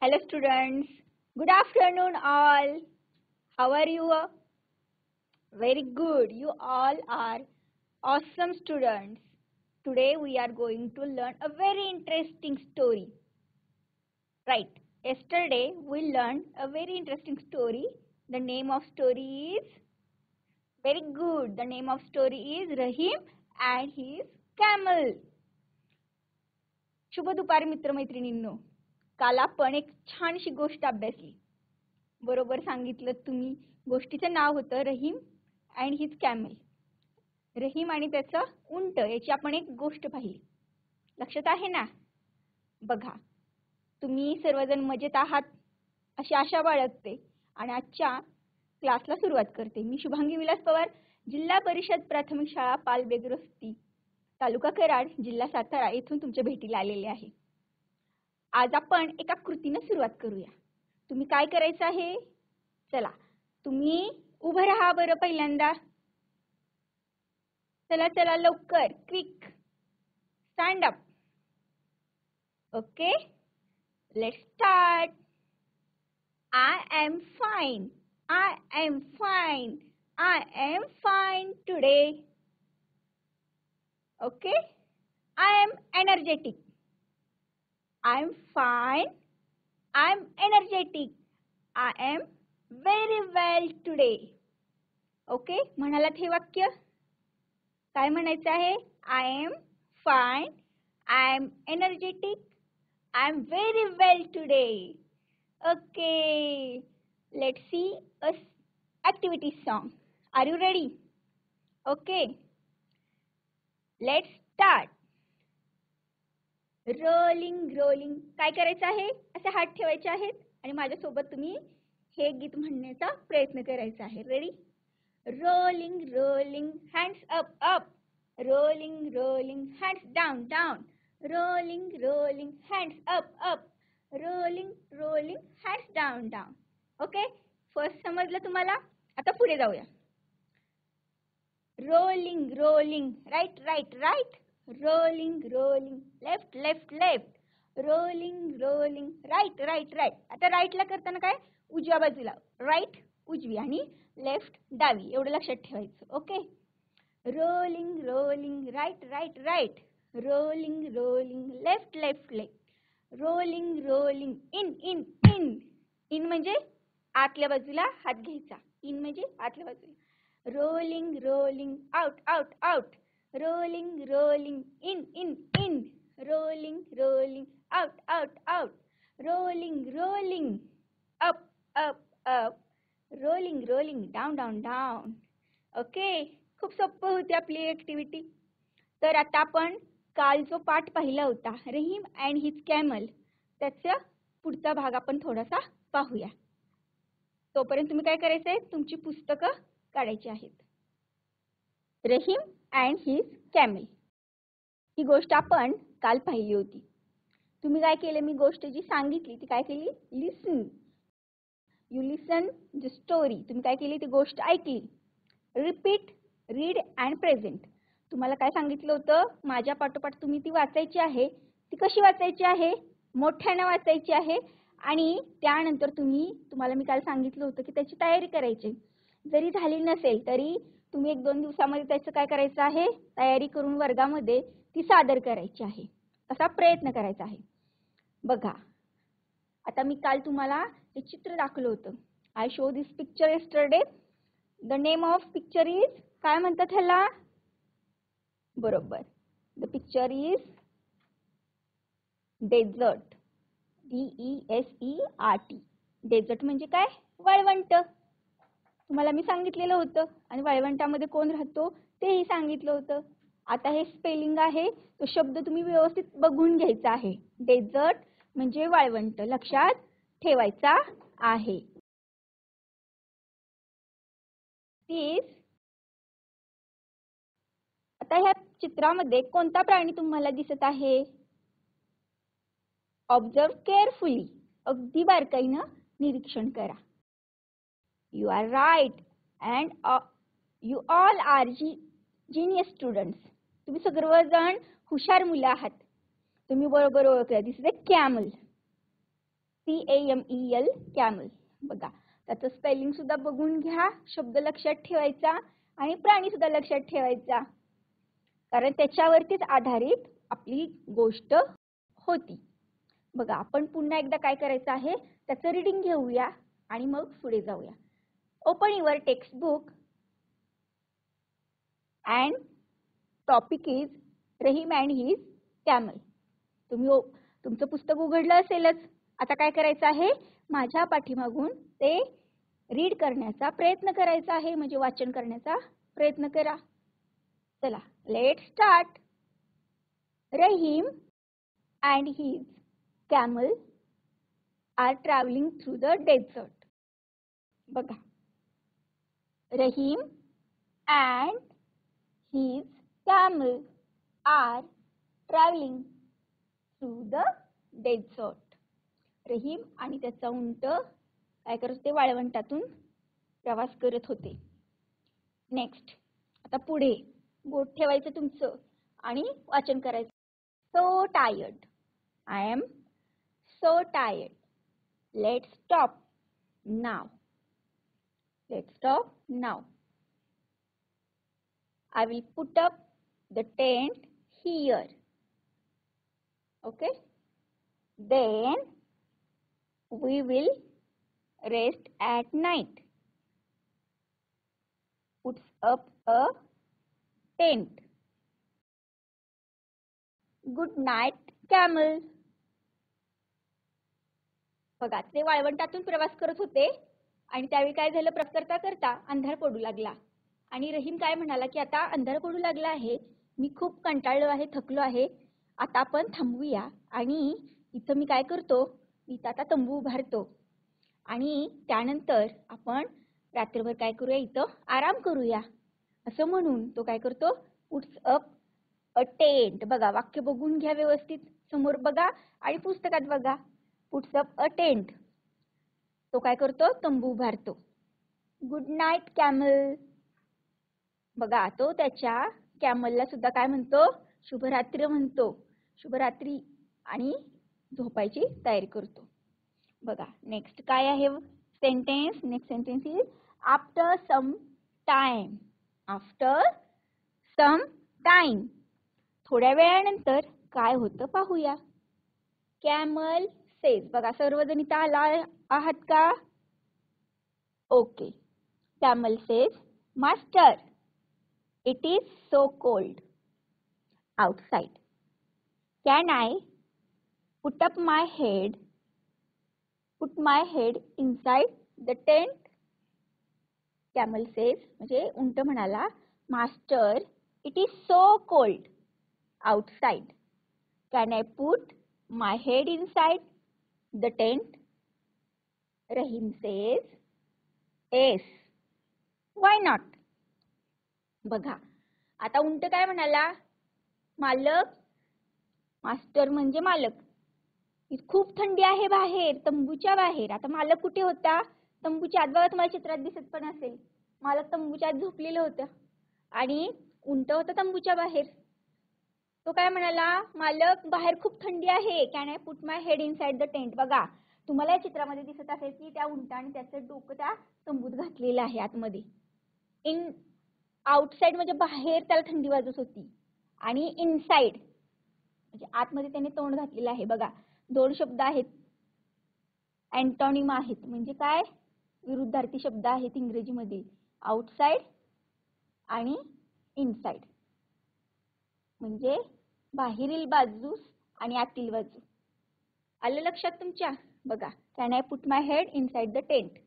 Hello students, good afternoon all. How are you? Very good. You all are awesome students. Today we are going to learn a very interesting story. Right. Yesterday we learned a very interesting story. The name of story is very good. The name of story is Rahim and his camel. शुभ दुपारी मित्रमैत्रिणींनो. काल आपण एक छानशी गोष्ट अभ्यासली. बरोबर सांगितलं तुम्ही. गोष्टीचं नाव होतं Rahim and his camel. Rahim आणि त्याचं उंट याची आपण एक गोष्ट पाहिली. लक्षात आहे ना? बघा, तुम्ही सर्वजण मजेत आहात अशी आशा बाळगते आणि आजच्या क्लासला सुरुवात करते. मी शुभांगी विलास पवार, जिल्हा परिषद प्राथमिक शाळा पालबेगरस्ती, तालुका कराड, जिल्हा सातारा येथून तुमच्या भेटीला आलेले आहे. आज आपण एका कृतीने सुरुवात करूया. तुम्ही काय करायचं आहे? चला, तुम्ही उभं राहा बरं पहिल्यांदा. चला चला लवकर, quick stand up. Okay, let's start. I am fine, I am fine, I am fine today. Okay, I am energetic, I am fine, I am energetic, I am very well today. Okay, म्हणालात हे वाक्य? काय म्हणायचं आहे? I am fine, I am energetic, I am very well today. Okay, let's see a activity song. Are you ready? Okay, let's start. Rolling rolling. काय करायचं आहे? असे हात ठेवायचे आहेत आणि माझ्यासोबत तुम्ही हे गीत म्हणण्याचा प्रयत्न करायचा आहे. Ready? Rolling rolling hands up up, rolling rolling hands down down, rolling rolling hands up up, rolling rolling hands down down. Okay, first समजलं तुम्हाला? आता पुढे जाऊया. Rolling rolling right right right, rolling rolling left left left, rolling rolling right right right. आता राईटला करताना काय? उजव्या बाजूला, राईट उजवी आणि लेफ्ट डावी, एवढं लक्षात ठेवायचं. Okay, rolling rolling right right right, rolling rolling left left left, rolling rolling in in in. In म्हणजे आतल्या बाजूला हात घ्यायचा, इन म्हणजे आतल्या बाजूला. Rolling rolling out out out, rolling rolling in in in, rolling rolling out out out, rolling rolling up up up, rolling rolling down down down. Okay, खूप सोपं होती आपली ॲक्टिव्हिटी. तर आता आपण काल जो पाठ पाहिला होता रहीम अँड हिज कॅमल, त्याचा पुढचा भाग आपण थोडासा पाहूया. तोपर्यंत तुम्ही काय करायचं आहे? तुमची पुस्तकं काढायची आहेत. रहीम अँड हिज कॅमल ही गोष्ट आपण काल पाहिली होती. तुम्ही काय केलं? मी गोष्ट जी सांगितली ती काय केली? Listen. You listen the story. तुम्ही काय केली? ती गोष्ट ऐकली. Repeat, read and present. तुम्हाला काय सांगितलं होतं? माझ्या पाठोपाठ तुम्ही ती वाचायची आहे. ती कशी वाचायची आहे? मोठ्याने वाचायची आहे आणि त्यानंतर तुम्हाला मी काल सांगितलं होतं की त्याची तयारी करायची. जरी झाली नसेल तरी तुम्ही 1-2 दिवसामध्ये त्याचं काय करायचं आहे? तयारी करून वर्गामध्ये ती सादर करायची आहे. असा प्रयत्न करायचा आहे. बघा, आता मी काल तुम्हाला हे चित्र दाखवलं होतं. I show this picture yesterday. The name of picture is, काय म्हणतात ह्याला? बरोबर, the picture is desert. DESERT. Desert म्हणजे काय? वाळवंट. तुम्हाला मी सांगितलेलं होतं आणि वाळवंटामध्ये कोण राहतो तेही सांगितलं होतं. आता हे स्पेलिंग आहे, तो शब्द तुम्ही व्यवस्थित बघून घ्यायचा आहे. डेझर्ट म्हणजे वाळवंट, लक्षात ठेवायचा आहे. आता ह्या चित्रामध्ये कोणता प्राणी तुम्हाला दिसत आहे? Observe carefully. अगदी बारकाईनं निरीक्षण करा. You are right and you all are genius students. तुम्ही सर्वजण हुशार मुलं आहात. तुम्ही बरोबर ओळखलं. This is a camel. CAMEL camel. बघा त्याचं स्पेलिंग सुद्धा बघून घ्या, शब्द लक्षात ठेवायचा आणि प्राणी सुद्धा लक्षात ठेवायचा, कारण त्याच्यावरतीच आधारित आपली गोष्ट होती. बघा आपण पुन्हा एकदा काय करायचं आहे, त्याचं रीडिंग घेऊया आणि मग पुढे जाऊया. Open your text book and topic is Rahim and his camel. तुम्ही तुमचं पुस्तक उघडलं असेलच. आता काय करायचं आहे, माझ्या पाठीमागून ते रीड करण्याचा प्रयत्न करायचा आहे, म्हणजे वाचन करण्याचा प्रयत्न करा. चला let start. Rahim and his camel are travelling through the desert. बघा Rahim and his camel are travelling through the desert. Rahim आणि त्याचा उंट काय करत होते, वाळवंटातून प्रवास करत होते. नेक्स्ट आता पुढे बोट ठेवायचं तुमचं आणि वाचन करायचं. So tired, I am so tired, let's stop now, let's stop now. I will put up the tent here. Okay? Then we will rest at night. Puts up a tent. Good night, camel. बघा ते वाळवंटातून प्रवास करत होते आणि त्यावेळी काय झालं, प्रवास करता करता अंधार पडू लागला आणि रहीम काय म्हणाला की आता अंधार पडू लागला आहे, मी खूप कंटाळलो आहे, थकलो आहे, आता आपण थांबूया आणि इथं मी काय करतो, इथं आता तंबू उभारतो आणि त्यानंतर आपण रात्रभर काय करूया, इथं आराम करूया. असं म्हणून तो काय करतो, पुट्स अप अ टेंट. बघा वाक्य बघून घ्या व्यवस्थित, समोर बघा आणि पुस्तकात बघा. पुट्स अप अ टेंट, तो काय करतो, तंबू उभारतो. Good night camel. बघा तो त्याच्या कॅमलला सुद्धा काय म्हणतो, शुभरात्री म्हणतो, शुभरात्री, आणि झोपायची तयारी करतो. बघा नेक्स्ट काय आहे sentence. Next sentence is after some time. After some time, थोड्या वेळानंतर काय होतं पाहूया. Camel says. बघा सर्वजण इथं आला आहात का? Okay. Camel says, master, it is so cold outside. Can I put my head inside the tent? Camel says, म्हणजे उंट म्हणाला, master, it is so cold outside. Can I put my head inside the tent? Rahim says, yes. Why not? बघा आता उंट काय म्हणाला, मालक, master म्हणजे मालक, खूप थंडी आहे बाहेर, तंबूच्या बाहेर. आता मालक कुठे होता, तंबूच्या आत. बघा तुम्हाला चित्रात दिसत पण असेल, मालक तंबूच्या आत झोपलेलं होतं आणि उंट होता तंबूच्या बाहेर. तो काय म्हणाला, मालक बाहेर खूप थंडी आहे, can I put my head inside the tent. बघा तुम्हाला या चित्रामध्ये दिसत असेल की त्या उंटाने त्याचं डोकं त्या तंबूत घातलेलं आहे आतमध्ये. इन आउटसाइड म्हणजे बाहेर त्याला थंडी वाजत होती आणि इनसाइड म्हणजे आतमध्ये त्याने तोंड घातलेलं आहे. बघा दोन शब्द आहेत, अँटोनिम आहेत, म्हणजे काय, विरुद्धार्थी शब्द आहेत इंग्रजीमध्ये, आउटसाइड आणि इनसाइड, म्हणजे बाहेरील बाजू आणि आतील बाजू. आलं लक्षात तुमच्या? बघा can I put my head inside the tent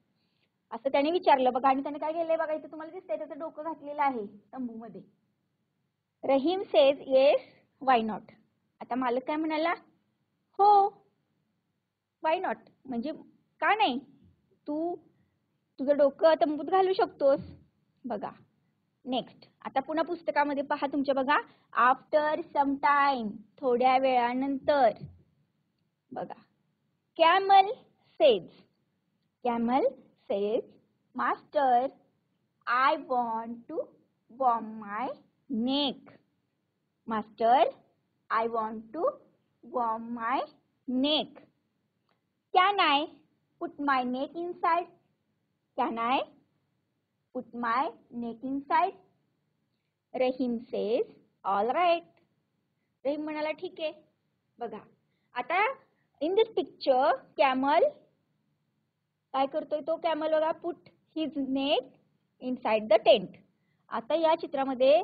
असं त्याने विचारलं. बघा आणि त्याने काय केलंय, बघा इथे तुम्हाला दिसतंय त्याचं डोकं घातलेलं आहे तंबूमध्ये. Rahim says yes why not. आता मालक काय म्हणाला, हो, वाय नॉट म्हणजे का नाही, तू तुझं डोकं तंबूत घालू शकतोस. बघा नेक्स्ट आता पुन्हा पुस्तकामध्ये पहा तुमच्या. बघा आफ्टर सम टाइम, थोड्या वेळानंतर. बघा camel says, camel says, Master, I want to warm my neck. Master, I want to warm my neck. Can I put my neck inside? Can I put my neck inside? Rahim says, all right. Rahim म्हणाला ठीक आहे. बघा आता in this picture camel काय करतोय तो camel बघा put his neck inside the tent. आता या चित्रामध्ये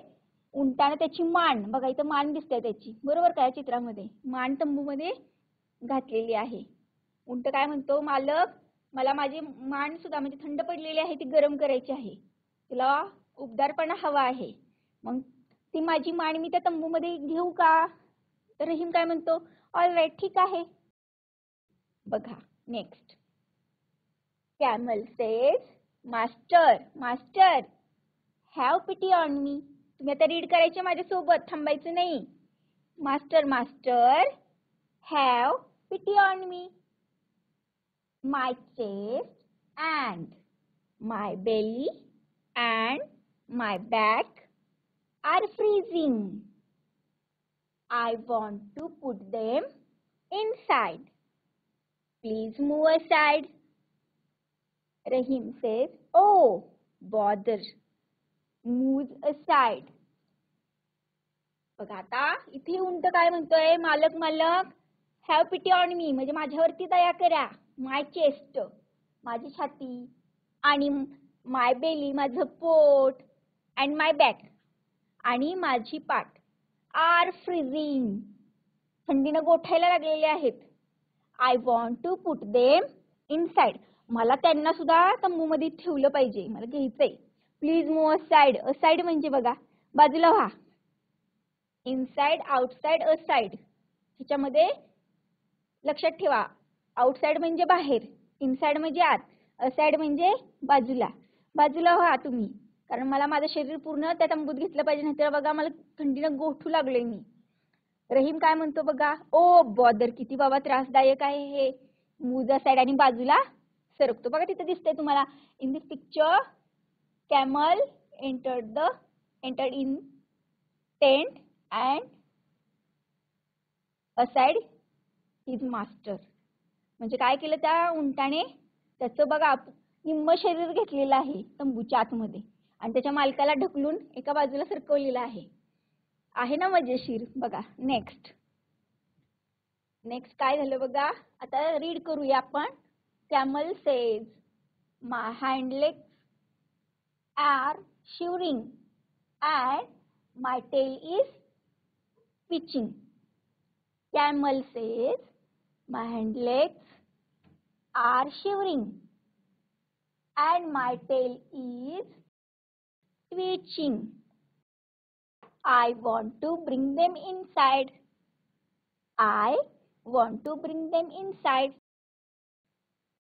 उंटाने त्याची मान बघा इथं मान दिसते त्याची बरोबर का या चित्रामध्ये मान तंबूमध्ये घातलेली आहे. उंट काय म्हणतो मालक मला माझी मान सुद्धा म्हणजे थंड पडलेली आहे ती गरम करायची आहे तुला उबदारपणा हवा आहे मग ती माझी मान मी त्या तंबूमध्ये घेऊ का तर रहीम काय म्हणतो ऑल राईट ठीक आहे. बघा next camel says master have pity on me. तुम्ही आता रीड करायचे माझ्यासोबत थांबायचं नाही. Master have pity on me. My chest and my belly and my back are freezing. I want to put them inside. Please move aside. Rahim says, oh, bother. Move aside. बघा आता इथे उंट काय म्हणतोय मालक हॅव पिटी ऑन मी म्हणजे माझ्यावरती दया करा. माय चेस्ट माझी छाती आणि माय बेली माझं पोट अँड माय बॅक आणि माझी पाठ आर फ्रीजिंग थंडीनं गोठायला लागलेले आहेत. I want to put them inside मला त्यांना सुद्धा तंबूमध्ये ठेवलं पाहिजे मला घ्यायचंय. प्लीज मूव असाइड असाइड म्हणजे बघा बाजूला व्हा. इनसाइड आउटसाइड असाइड ह्याच्यामध्ये लक्षात ठेवा आउटसाइड म्हणजे बाहेर इनसाइड म्हणजे आत असाइड म्हणजे बाजूला व्हा तुम्ही कारण मला माझं शरीर पूर्ण त्या तंबूत घेतलं पाहिजे नाहीतर बघा मला थंडीनं गोठू लागले मी. रहीम काय म्हणतो बघा ओ बॉदर किती बाबा त्रासदायक आहे हे. मूव असाइड आणि बाजूला सरकतो बघा तिथे दिसतंय तुम्हाला in this picture camel entered in tent and aside his master. म्हणजे काय केलं त्या उंटाने त्याचं बघा निम्म शरीर घेतलेलं आहे तंबूच्या आतमध्ये आणि त्याच्या मालकाला ढकलून एका बाजूला सरकवलेलं आहे ना मजेशीर. बघा नेक्स्ट काय झालं बघा आता रीड करूया आपण. Camel says my hind legs are shivering and my tail is twitching. Camel says my hind legs are shivering and my tail is twitching. I want to bring them inside. I want to bring them inside.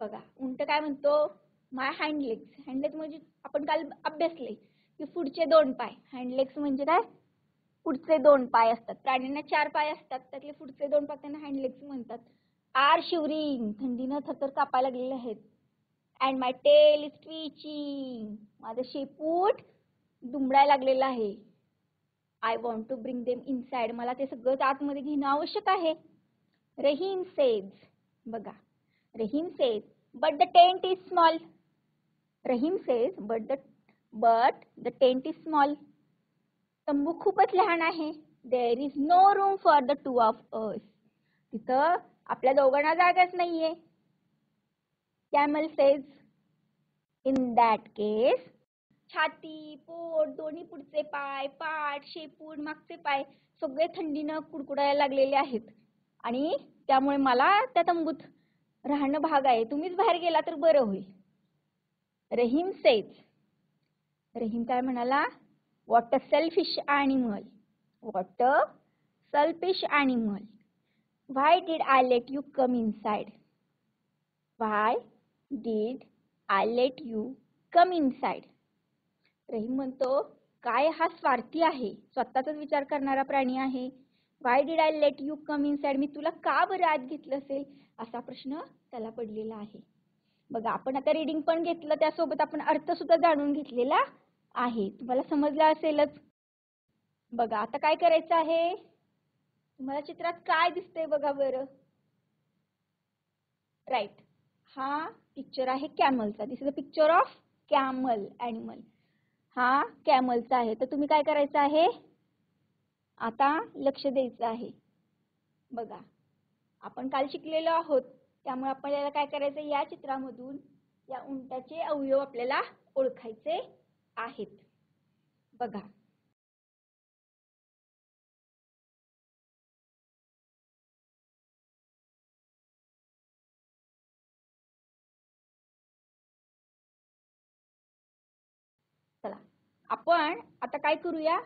बघा उंट काय म्हणतो my hind legs म्हणजे आपण काल अभ्यासले की पुढचे 2 पाय. हाइंड लेग्स म्हणजे काय पुढचे 2 पाय असतात. प्राण्यांना 4 पाय असतात त्यातले पुढचे 2 पाय त्यांना हाइंड लेग्स म्हणतात. आर शिवरिंग थंडीनं थरथर कापायला लागलेले आहेत. And my tail is twitching माझं शेपूट दुमडायला लागलेलं आहे. I want to bring them inside मला ते सगळं आतमध्ये घेणं आवश्यक आहे. रहीम सेज बघा Rahim says but the tent is small. Rahim says but the tent is small. तंबू खूपच लहान आहे. There is no room for the 2 of us. तिथं आपल्या दोघांना जागाच नाहीये. Camel says in that case छाती पोट दोन्ही पुढचे पाय पाठ शेपूट मागचे पाय सगळे थंडीनं कुडकुडायला लागलेले आहेत आणि त्यामुळे मला त्या तंबूत राहणं भाग आहे. तुम्हीच बाहेर गेला तर बरं होईल. रहीम सेज रहीम काय म्हणाला what a selfish animal why did I let you come inside. Rahim म्हणतो काय हा स्वार्थी आहे स्वतःचाच विचार करणारा प्राणी आहे. Why did I let you come inside मी तुला का बरं आत घेतलं असेल असा प्रश्न त्याला पडलेला आहे. बघा आपण आता रीडिंग पण घेतलं त्यासोबत आपण अर्थ सुद्धा जाणून घेतलेला आहे. तुम्हाला समजलं असेलच. बघा आता काय करायचं आहे तुम्हाला चित्रात काय दिसतंय बघा बरं. राईट. हा पिक्चर आहे कॅमलचा. This is a picture of camel animal. हा कॅमलचा आहे. तर तुम्ही काय करायचं आहे, आता लक्ष द्यायचं आहे. बघा, आपण काल शिकलेलो आहोत, त्यामुळे आपल्याला काय करायचं, या चित्रामधून या उंटाचे अवयव आपल्याला ओळखायचे आहेत. बघा, चला आपण आता काय करूया,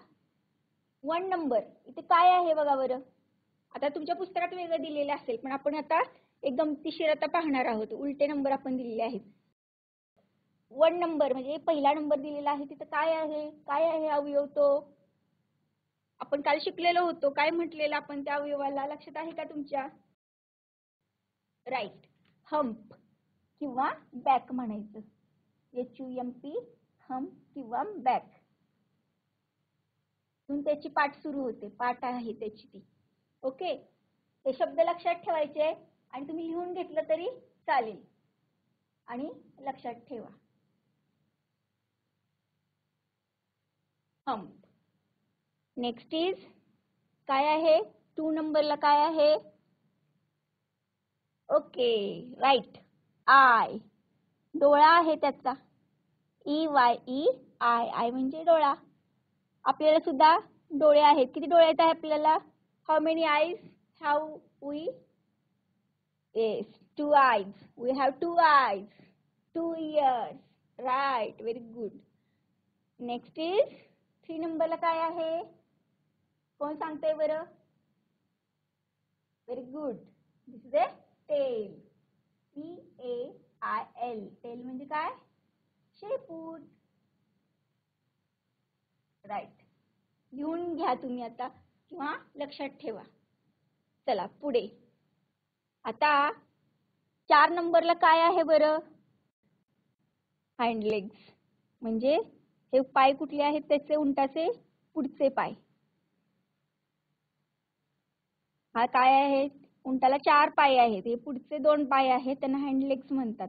1 नंबर इथे काय आहे बघा बरं. आता तुमच्या पुस्तकात वेगळं दिलेलं असेल, पण आपण आता एक गमतीशीर आता पाहणार आहोत. उलटे नंबर आपण दिलेले आहेत. 1 नंबर म्हणजे पहिला नंबर दिलेला आहे, तिथं काय आहे, काय आहे अवयव तो आपण काल शिकलेलो होतो. काय म्हटलेलं आपण त्या अवयवाला, लक्षात आहे का तुमच्या? राईट, हम्प किंवा बॅक म्हणायचं. HUMP, हम्प किंवा बॅक. त्याची पाठ सुरू होते, पाठ आहे त्याची ती. ओके, ते शब्द लक्षात ठेवायचे आणि तुम्ही लिहून घेतलं तरी चालेल आणि लक्षात ठेवा. हम्प. नेक्स्ट इज काय आहे, 2 नंबरला काय आहे? Okay, right, eye. डोळा आहे त्याचा. EYE, आय म्हणजे डोळा. आपल्याला सुद्धा डोळे आहेत. किती डोळे आहेत आपल्याला? How many eyes have we? Yes, 2 eyes. We have 2 eyes. 2 ears. Right, very good. Next is 3 नंबरला काय आहे? कोण सांगतंय बरं? Very good. This is a tail. TAIL. Tail म्हणजे काय? शेपूट. राईट, लिहून घ्या तुम्ही आता किंवा लक्षात ठेवा. चला पुढे. आता 4 नंबरला काय आहे बरं? हाइंड लेग्स म्हणजे हे पाय कुठले आहेत त्याचे, उंटाचे पुढचे पाय. हा काय आहे, उंटाला 4 पाय आहेत. हे पुढचे 2 पाय आहेत, त्यांना हाइंड लेग्स म्हणतात.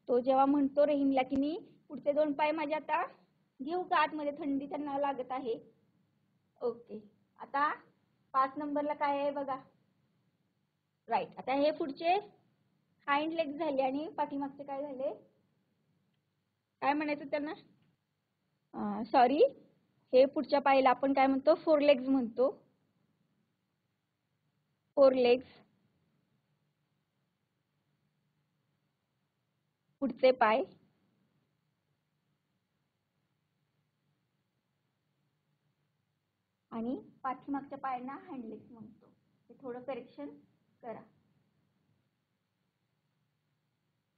तो जेव्हा म्हणतो रहीमला की मी पुढचे 2 पाय माझे आता घेऊ का आतमध्ये, थंडी त्यांना लागत आहे. ओके, आता 5 नंबरला काय आहे बघा. राईट, आता हे पुढचे हाइंड लेग्स झाले आणि पाठीमागचे काय झाले, काय म्हणायचं त्यांना, सॉरी, हे पुढच्या पायाला आपण काय म्हणतो, 4 लेग्स म्हणतो. 4 लेग्स, पुढचे पाय. आणि पाठीमागच्या पायांना हाइंड लेग्स म्हणतो. हे थोडं करेक्शन करा.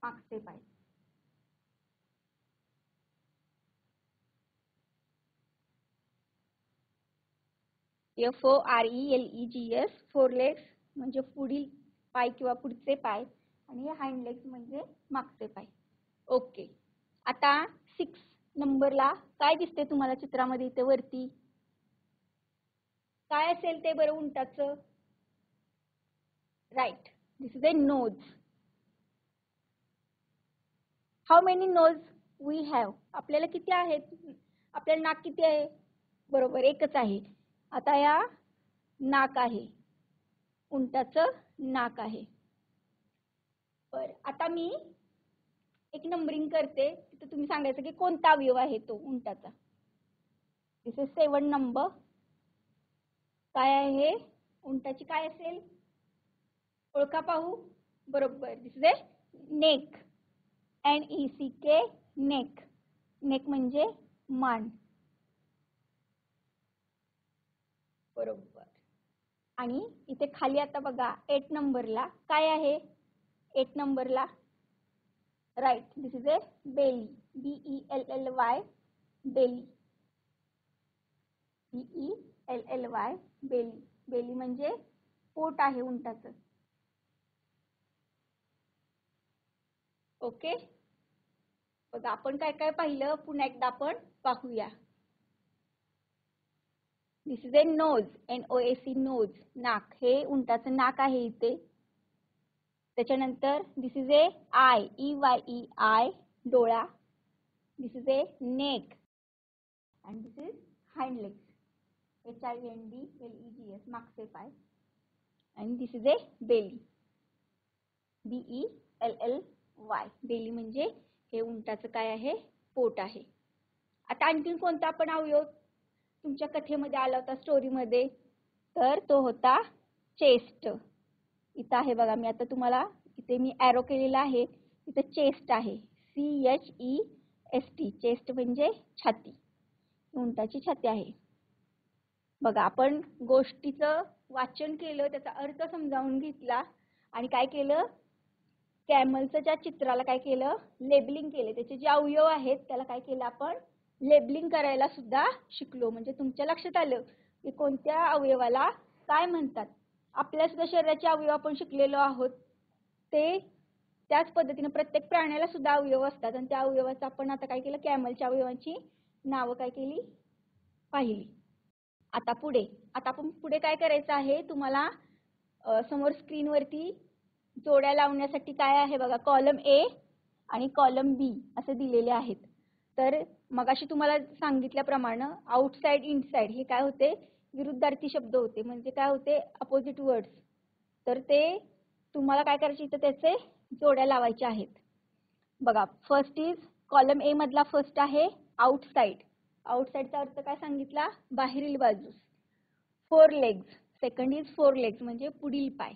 मागचे पाय. FORELEGS, 4 लेग्स म्हणजे पुढील पाय किंवा पुढचे पाय आणि हाइंड लेग्स म्हणजे मागचे पाय. ओके, आता 6 नंबरला काय दिसते तुम्हाला चित्रामध्ये इथे वरती? काय असेल ते बरं उंटाचं? Right, this is a nose. How many nose we have? आपल्याला किती आहेत? आपल्याला नाक किती आहे? बरोबर, एकच आहे. आता या नाक आहे, उंटाचं नाक आहे. बर, आता मी एक नंबरिंग करते, तिथे तुम्ही सांगायचं की कोणता अवयव आहे तो उंटाचा. दिस इज 7 नंबर. काय आहे उंटाची, काय असेल ओळखा पाहू. बरोबर, this is a neck. NECK, neck. Neck म्हणजे मान. बरोबर. आणि इथे खाली आता बघा 8 नंबरला काय आहे? 8 नंबरला right, this is a belly. BELLY, belly. BELLY, belly. Belly म्हणजे पोट आहे उंटाचं. ओके, बघा आपण काय काय पाहिलं, पुन्हा एकदा आपण पाहूया. This is a nose. NOAC, nose, नाक. हे उंटाचं नाक आहे इथे. त्याच्यानंतर this is a eye, EYE eye, डोळा. This is a neck and this is hind legs, HINDLEGS, मागचे पाय. And this is a belly, BELLY. Belly म्हणजे हे उंटाचं काय आहे, पोट आहे. आता आणखीन कोणता आपण अवयव तुमच्या कथेमध्ये आला होता, स्टोरीमध्ये? तर तो होता चेस्ट. इथं आहे बघा, मी आता तुम्हाला इथे मी ॲरो केलेला आहे, इथं चेस्ट आहे, CHEST. चेस्ट म्हणजे छाती, उंटाची छाती आहे. बघा, आपण गोष्टीचं वाचन केलं, त्याचा अर्थ समजावून घेतला आणि काय केलं, कॅमलचं ज्या चित्राला काय केलं, लेबलिंग केले. त्याचे जे अवयव आहेत त्याला काय केलं, आपण लेबलिंग करायला सुद्धा शिकलो. म्हणजे तुमच्या लक्षात आलं की कोणत्या अवयवाला काय म्हणतात. आपल्या सुद्धा शरीराचे अवयव आपण शिकलेलो आहोत, ते त्याच पद्धतीने प्रत्येक प्राण्याला सुद्धा अवयव असतात आणि त्या अवयवाचं आपण आता काय केलं, कॅमलच्या अवयवांची नावं काय केली, पाहिली. आता आपण पुढे काय करायचं आहे, तुम्हाला समोर स्क्रीनवरती जोड्या लावण्यासाठी काय आहे बघा, कॉलम A आणि कॉलम B असे दिलेले आहेत. तर मगाशी तुम्हाला सांगितल्याप्रमाणे आउटसाइड, इनसाइड हे काय होते, विरुद्धार्थी शब्द होते, म्हणजे काय होते, अपोजिट वर्ड्स. तर ते तुम्हाला काय करायचे, इथं त्याचे जोड्या लावायच्या आहेत. बघा, फर्स्ट इज कॉलम A मधला फर्स्ट आहे आउटसाइड. आउटसाइडचा अर्थ काय सांगितला, बाहेरील बाजूस. 4 लेग्स, सेकंड इज 4 लेग्स म्हणजे पुढील पाय.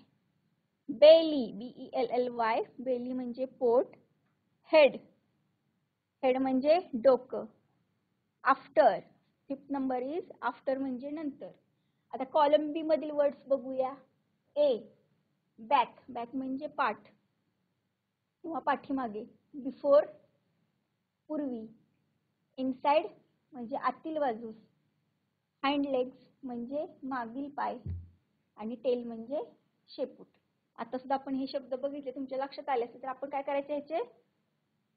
बेली, BELLY, बेली म्हणजे पोट. हेड, हेड म्हणजे डोकं. After, fifth number is after म्हणजे नंतर. आता कॉलम B मधील वर्ड्स बघूया. A, बॅक, बॅक म्हणजे पाठ किंवा पाठीमागे. बिफोर, पूर्वी. इनसाइड म्हणजे आतील बाजूस. हाइंड लेग्स म्हणजे मागील पाय आणि टेल म्हणजे शेपूट. आता सुद्धा आपण हे शब्द बघितले, तुमच्या लक्षात आले असेल तर आपण काय करायचे, याचे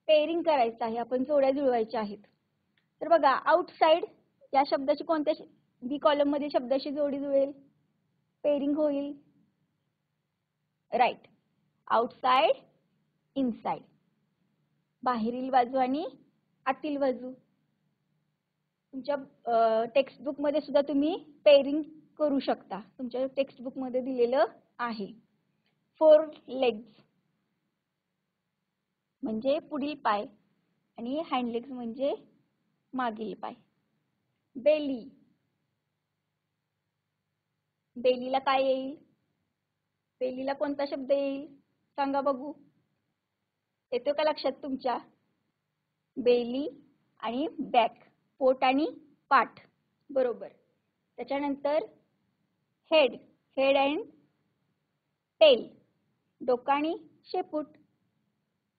पेअरिंग करायचं आहे, आपण जोड्या जुळवायच्या आहेत. तर बघा, आउटसाइड या शब्दाची कोणत्या B कॉलम मध्ये शब्दाशी जोडी जुळेल, पेअरिंग होईल, राईट. आउटसाइड, इनसाइड, बाहेरील बाजू आणि आतील बाजू. तुमच्या टेक्स्टबुक मध्ये सुद्धा तुम्ही पेअरिंग करू शकता, तुमच्या टेक्स्टबुक मध्ये दिलेलं आहे. 4 लेग्स म्हणजे पुढील पाय आणि हाइंड लेग्स म्हणजे मागील पाय. बेली, बेलीला काय येईल, बेलीला कोणता शब्द येईल सांगा बघू, येतो का लक्षात तुमच्या? बेली आणि बॅक, पोट आणि पाठ, बरोबर. त्याच्यानंतर हेड, हेड अँड टेल, डोका आणि शेपूट.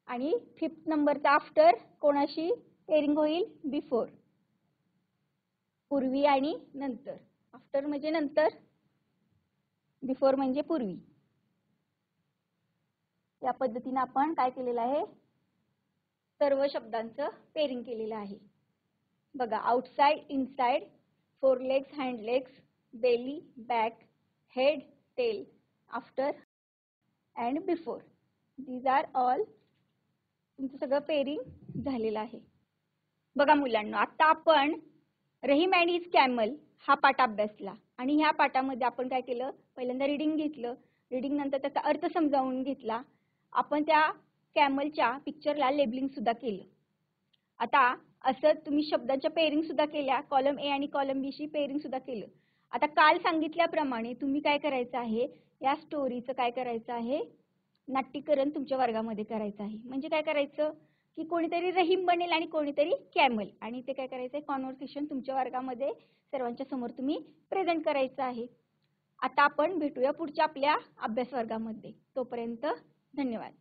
आणि फिफ्थ नंबरचा आफ्टर कोणाशी पेअरिंग होईल, बिफोर, पूर्वी आणि नंतर. आफ्टर म्हणजे नंतर, बिफोर म्हणजे पूर्वी. या पद्धतीने आपण काय केलेलं आहे, सर्व शब्दांचं पेअरिंग केलेलं आहे. बघा, outside, inside, 4 legs, hind legs, belly, back, head, tail, after and before. These are all, तुमचं सगळं पेअरिंग झालेलं आहे. बघा मुलांना, आता आपण रहीम अँड हिज कॅमल हा पाठ अभ्यासला आणि ह्या पाठामध्ये आपण काय केलं, पहिल्यांदा रीडिंग घेतलं, रीडिंग नंतर त्याचा अर्थ समजावून घेतला. आपण त्या कॅमलच्या पिक्चरला लेबलिंग सुद्धा केलं. आता असं तुम्ही शब्दांच्या पेअरिंग सुद्धा केल्या, कॉलम A आणि कॉलम B शी पेअरिंग सुद्धा केलं. आता काल सांगितल्याप्रमाणे तुम्ही काय करायचं आहे, या स्टोरीचं काय करायचं आहे, नाट्यकरण तुमच्या वर्गामध्ये करायचं आहे. म्हणजे काय करायचं की कोणीतरी रहीम बनेल आणि कोणीतरी कॅमल, आणि ते काय करायचं, कॉन्व्हर्सेशन तुमच्या वर्गामध्ये सर्वांच्या समोर तुम्ही प्रेझेंट करायचं आहे. आता आपण भेटूया पुढच्या आपल्या अभ्यास वर्गामध्ये. तोपर्यंत धन्यवाद.